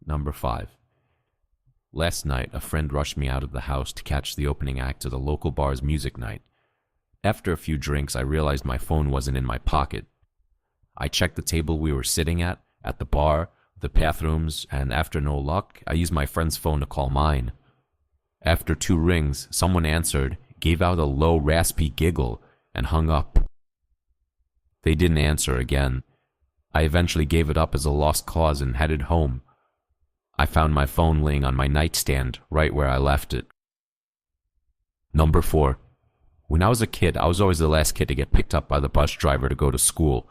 Number 5. Last night, a friend rushed me out of the house to catch the opening act of the local bar's music night. After a few drinks, I realized my phone wasn't in my pocket. I checked the table we were sitting at the bar, the bathrooms, and after no luck, I used my friend's phone to call mine. After 2 rings, someone answered, gave out a low, raspy giggle, and hung up. They didn't answer again. I eventually gave it up as a lost cause and headed home. I found my phone laying on my nightstand, right where I left it. Number 4. When I was a kid, I was always the last kid to get picked up by the bus driver to go to school.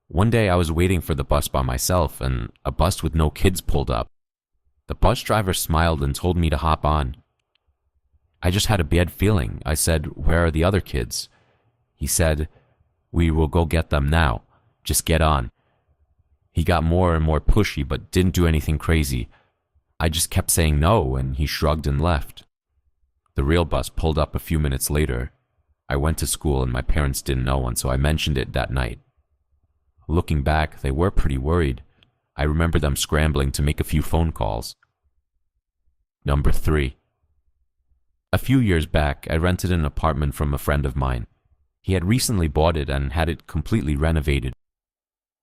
One day I was waiting for the bus by myself, and a bus with no kids pulled up. The bus driver smiled and told me to hop on. I just had a bad feeling. I said, "Where are the other kids?" He said, "We will go get them now. Just get on." He got more and more pushy, but didn't do anything crazy. I just kept saying no, and he shrugged and left. The real bus pulled up a few minutes later. I went to school and my parents didn't know one, so I mentioned it that night. Looking back, they were pretty worried. I remember them scrambling to make a few phone calls. Number 3. A few years back, I rented an apartment from a friend of mine. He had recently bought it and had it completely renovated.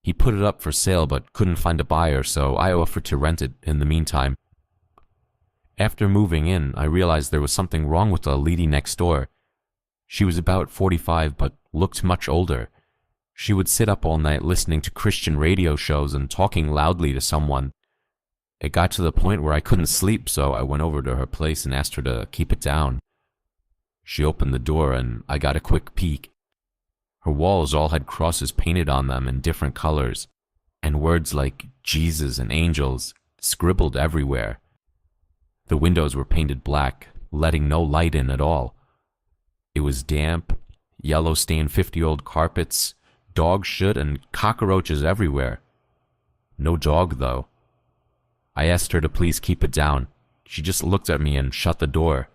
He put it up for sale but couldn't find a buyer, so I offered to rent it in the meantime. After moving in, I realized there was something wrong with the lady next door. She was about 45 but looked much older. She would sit up all night listening to Christian radio shows and talking loudly to someone. It got to the point where I couldn't sleep, so I went over to her place and asked her to keep it down. She opened the door and I got a quick peek. Her walls all had crosses painted on them in different colors, and words like Jesus and angels scribbled everywhere. The windows were painted black, letting no light in at all. It was damp, yellow-stained 50-year-old carpets, dog shit, and cockroaches everywhere. No dog, though. I asked her to please keep it down. She just looked at me and shut the door.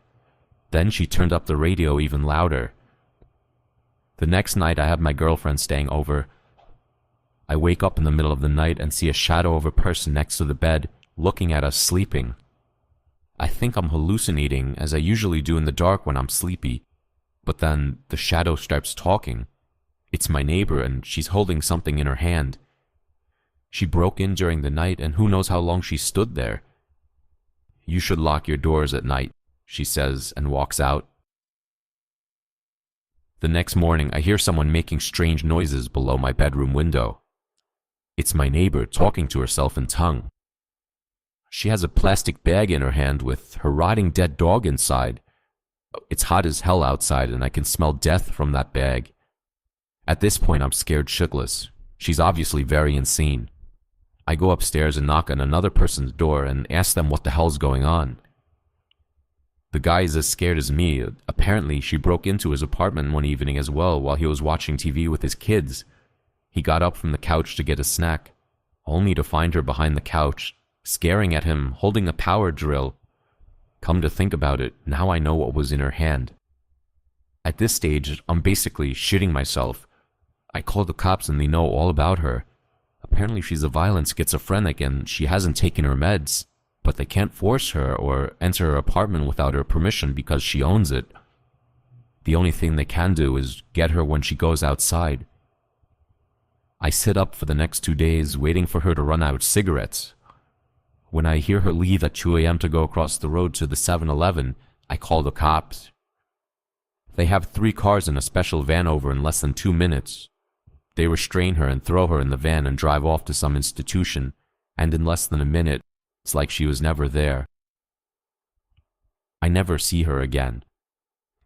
Then she turned up the radio even louder. The next night, I have my girlfriend staying over. I wake up in the middle of the night and see a shadow of a person next to the bed, looking at us sleeping. I think I'm hallucinating, as I usually do in the dark when I'm sleepy. But then the shadow starts talking. It's my neighbor, and she's holding something in her hand. She broke in during the night, and who knows how long she stood there. "You should lock your doors at night," she says, and walks out. The next morning, I hear someone making strange noises below my bedroom window. It's my neighbor talking to herself in tongue. She has a plastic bag in her hand with her rotting dead dog inside. It's hot as hell outside, and I can smell death from that bag. At this point, I'm scared shitless. She's obviously very insane. I go upstairs and knock on another person's door and ask them what the hell's going on. The guy is as scared as me. Apparently, she broke into his apartment one evening as well while he was watching TV with his kids. He got up from the couch to get a snack, only to find her behind the couch, staring at him, holding a power drill. Come to think about it, now I know what was in her hand. At this stage, I'm basically shitting myself. I call the cops and they know all about her. Apparently she's a violent schizophrenic and she hasn't taken her meds, but they can't force her or enter her apartment without her permission because she owns it. The only thing they can do is get her when she goes outside. I sit up for the next 2 days waiting for her to run out of cigarettes. When I hear her leave at 2 a.m. to go across the road to the 7-Eleven, I call the cops. They have 3 cars and a special van over in less than 2 minutes. They restrain her and throw her in the van and drive off to some institution, and in less than a minute, it's like she was never there. I never see her again.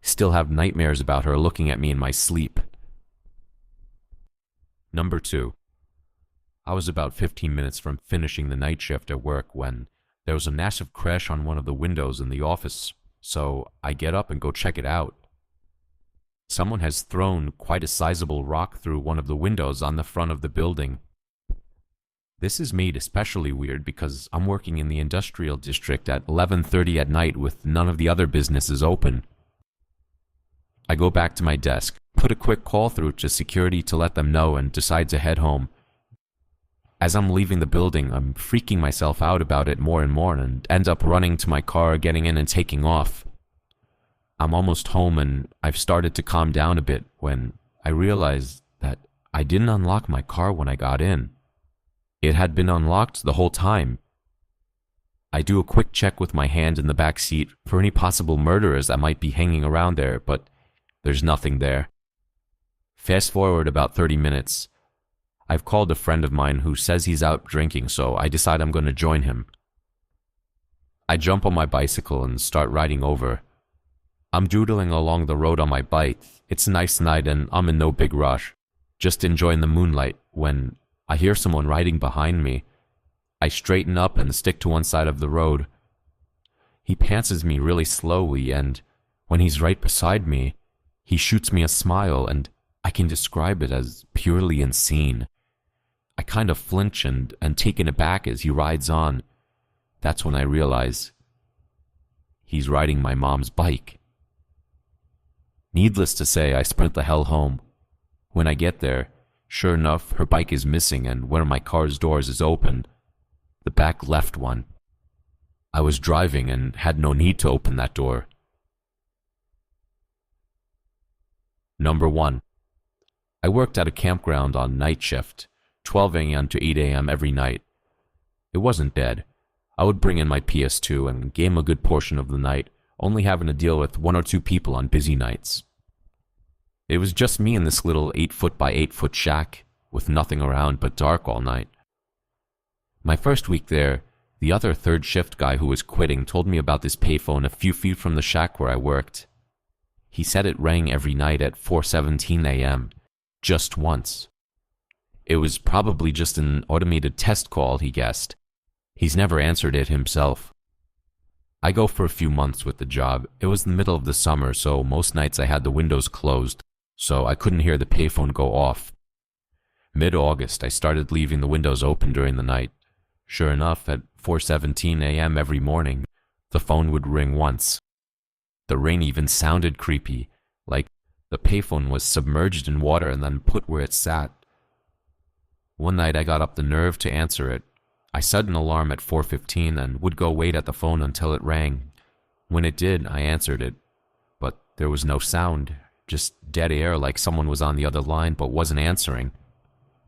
Still have nightmares about her looking at me in my sleep. Number 2. I was about 15 minutes from finishing the night shift at work when there was a massive crash on one of the windows in the office, so I get up and go check it out. Someone has thrown quite a sizable rock through one of the windows on the front of the building. This is made especially weird because I'm working in the industrial district at 11:30 at night with none of the other businesses open. I go back to my desk, put a quick call through to security to let them know, and decide to head home. As I'm leaving the building, I'm freaking myself out about it more and more and end up running to my car, getting in and taking off. I'm almost home and I've started to calm down a bit when I realize that I didn't unlock my car when I got in. It had been unlocked the whole time. I do a quick check with my hand in the back seat for any possible murderers that might be hanging around there, but there's nothing there. Fast forward about 30 minutes. I've called a friend of mine who says he's out drinking, so I decide I'm going to join him. I jump on my bicycle and start riding over. I'm doodling along the road on my bike. It's a nice night and I'm in no big rush, just enjoying the moonlight, when I hear someone riding behind me. I straighten up and stick to one side of the road. He passes me really slowly, and when he's right beside me, he shoots me a smile, and I can describe it as purely insane. I kind of flinch and taken aback as he rides on. That's when I realize he's riding my mom's bike. Needless to say, I sprint the hell home. When I get there, sure enough, her bike is missing, and one of my car's doors is open. The back left one. I was driving and had no need to open that door. Number 1. I worked at a campground on night shift, 12 a.m. to 8 a.m. every night. It wasn't bad. I would bring in my PS2 and game a good portion of the night, only having to deal with 1 or 2 people on busy nights. It was just me in this little 8-foot by 8-foot shack, with nothing around but dark all night. My first week there, the other third shift guy who was quitting told me about this payphone a few feet from the shack where I worked. He said it rang every night at 4:17 a.m., just once. It was probably just an automated test call, he guessed. He's never answered it himself. I go for a few months with the job. It was the middle of the summer, so most nights I had the windows closed, so I couldn't hear the payphone go off. Mid-August, I started leaving the windows open during the night. Sure enough, at 4:17 a.m. every morning, the phone would ring once. The ring even sounded creepy, like the payphone was submerged in water and then put where it sat. One night I got up the nerve to answer it. I set an alarm at 4:15 and would go wait at the phone until it rang. When it did, I answered it. But there was no sound, just dead air, like someone was on the other line but wasn't answering.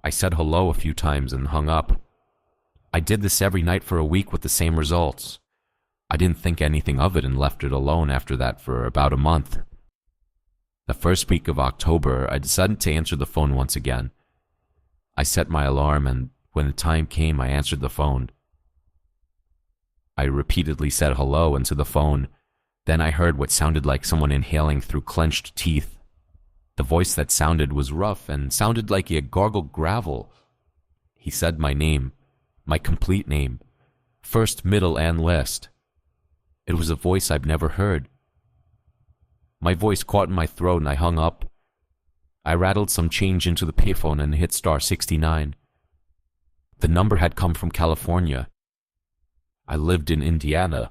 I said hello a few times and hung up. I did this every night for a week with the same results. I didn't think anything of it and left it alone after that for about a month. The first week of October, I decided to answer the phone once again. I set my alarm, and when the time came, I answered the phone. I repeatedly said hello into the phone. Then I heard what sounded like someone inhaling through clenched teeth. The voice that sounded was rough and sounded like he had gargled gravel. He said my name, my complete name, first, middle, and last. It was a voice I've never heard. My voice caught in my throat and I hung up. I rattled some change into the payphone and hit *69. The number had come from California. I lived in Indiana.